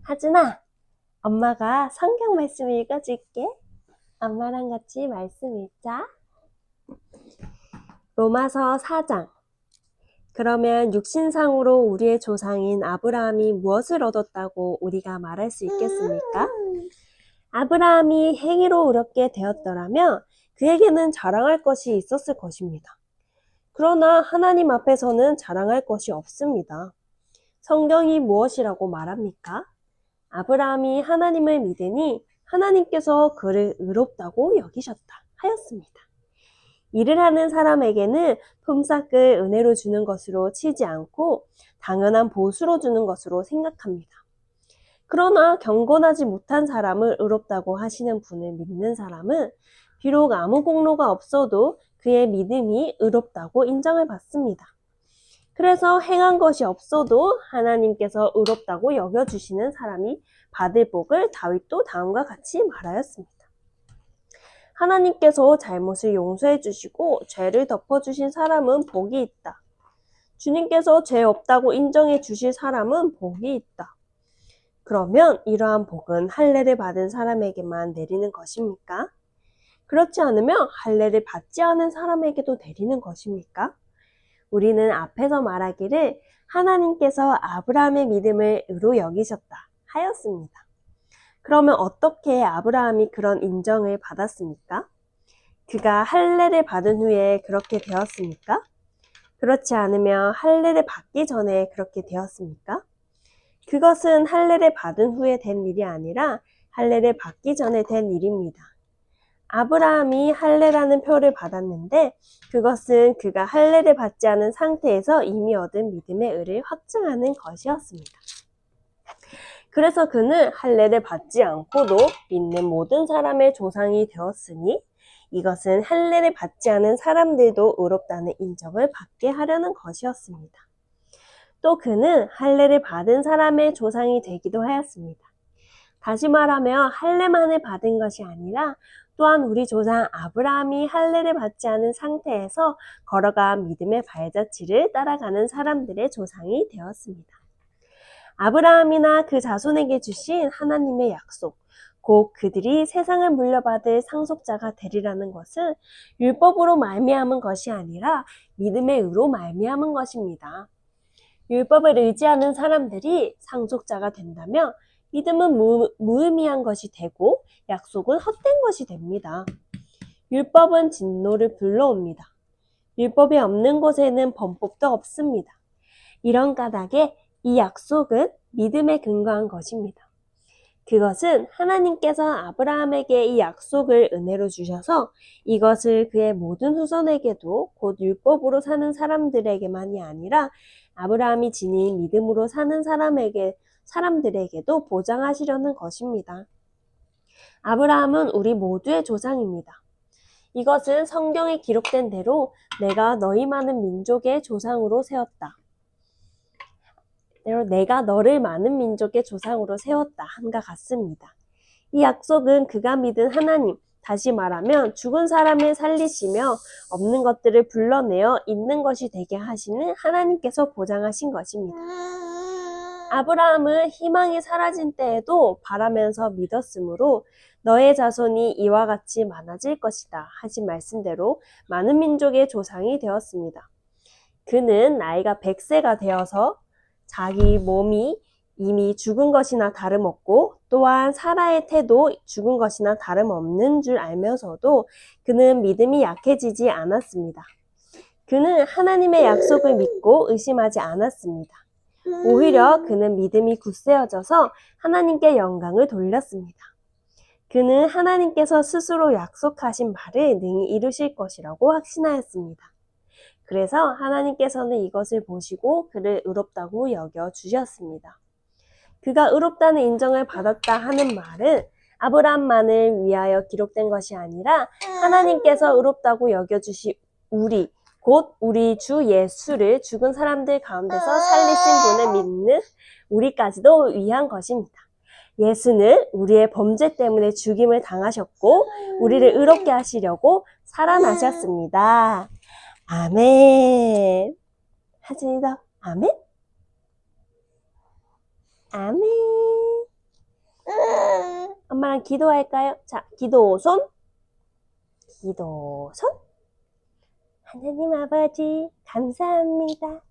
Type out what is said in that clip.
하준아, 엄마가 성경 말씀 읽어줄게. 엄마랑 같이 말씀 읽자. 로마서 4장. 그러면 육신상으로 우리의 조상인 아브라함이 무엇을 얻었다고 우리가 말할 수 있겠습니까? 아브라함이 행위로 의롭게 되었더라면 그에게는 자랑할 것이 있었을 것입니다. 그러나 하나님 앞에서는 자랑할 것이 없습니다. 성경이 무엇이라고 말합니까? 아브라함이 하나님을 믿으니 하나님께서 그를 의롭다고 여기셨다 하였습니다. 일을 하는 사람에게는 품삯을 은혜로 주는 것으로 치지 않고 당연한 보수로 주는 것으로 생각합니다. 그러나 경건하지 못한 사람을 의롭다고 하시는 분을 믿는 사람은 비록 아무 공로가 없어도 그의 믿음이 의롭다고 인정을 받습니다. 그래서 행한 것이 없어도 하나님께서 의롭다고 여겨주시는 사람이 받을 복을 다윗도 다음과 같이 말하였습니다. 하나님께서 잘못을 용서해 주시고 죄를 덮어주신 사람은 복이 있다. 주님께서 죄 없다고 인정해 주실 사람은 복이 있다. 그러면 이러한 복은 할례를 받은 사람에게만 내리는 것입니까? 그렇지 않으면 할례를 받지 않은 사람에게도 내리는 것입니까? 우리는 앞에서 말하기를 하나님께서 아브라함의 믿음을 의로 여기셨다 하였습니다. 그러면 어떻게 아브라함이 그런 인정을 받았습니까? 그가 할례를 받은 후에 그렇게 되었습니까? 그렇지 않으면 할례를 받기 전에 그렇게 되었습니까? 그것은 할례를 받은 후에 된 일이 아니라 할례를 받기 전에 된 일입니다. 아브라함이 할례라는 표를 받았는데 그것은 그가 할례를 받지 않은 상태에서 이미 얻은 믿음의 의를 확증하는 것이었습니다. 그래서 그는 할례를 받지 않고도 믿는 모든 사람의 조상이 되었으니 이것은 할례를 받지 않은 사람들도 의롭다는 인정을 받게 하려는 것이었습니다. 또 그는 할례를 받은 사람의 조상이 되기도 하였습니다. 다시 말하면 할례만을 받은 것이 아니라 또한 우리 조상 아브라함이 할례를 받지 않은 상태에서 걸어간 믿음의 발자취를 따라가는 사람들의 조상이 되었습니다. 아브라함이나 그 자손에게 주신 하나님의 약속, 곧 그들이 세상을 물려받을 상속자가 되리라는 것은 율법으로 말미암은 것이 아니라 믿음의 의로 말미암은 것입니다. 율법을 의지하는 사람들이 상속자가 된다면 믿음은 무의미한 것이 되고 약속은 헛된 것이 됩니다. 율법은 진노를 불러옵니다. 율법이 없는 곳에는 범법도 없습니다. 이런 까닭에 이 약속은 믿음에 근거한 것입니다. 그것은 하나님께서 아브라함에게 이 약속을 은혜로 주셔서 이것을 그의 모든 후손에게도 곧 율법으로 사는 사람들에게만이 아니라 아브라함이 지닌 믿음으로 사는 사람들에게도 보장하시려는 것입니다. 아브라함은 우리 모두의 조상입니다. 이것은 성경에 기록된 대로 내가 너희 많은 민족의 조상으로 세웠다. 내가 너를 많은 민족의 조상으로 세웠다 함과 같습니다. 이 약속은 그가 믿은 하나님, 다시 말하면 죽은 사람을 살리시며 없는 것들을 불러내어 있는 것이 되게 하시는 하나님께서 보장하신 것입니다. 아브라함은 희망이 사라진 때에도 바라면서 믿었으므로 너의 자손이 이와 같이 많아질 것이다 하신 말씀대로 많은 민족의 조상이 되었습니다. 그는 나이가 100세가 되어서 자기 몸이 이미 죽은 것이나 다름없고 또한 사라의 태도 죽은 것이나 다름없는 줄 알면서도 그는 믿음이 약해지지 않았습니다. 그는 하나님의 약속을 믿고 의심하지 않았습니다. 오히려 그는 믿음이 굳세어져서 하나님께 영광을 돌렸습니다. 그는 하나님께서 스스로 약속하신 바를 능히 이루실 것이라고 확신하였습니다. 그래서 하나님께서는 이것을 보시고 그를 의롭다고 여겨주셨습니다. 그가 의롭다는 인정을 받았다 하는 말은 아브라함만을 위하여 기록된 것이 아니라 하나님께서 의롭다고 여겨주신 곧 우리 주 예수를 죽은 사람들 가운데서 살리신 분을 믿는 우리까지도 위한 것입니다. 예수는 우리의 범죄 때문에 죽임을 당하셨고 우리를 의롭게 하시려고 살아나셨습니다. 아멘. 하진이도 아멘? 아멘. 엄마랑 기도할까요? 자, 기도손. 기도손. 하나님 아버지, 감사합니다.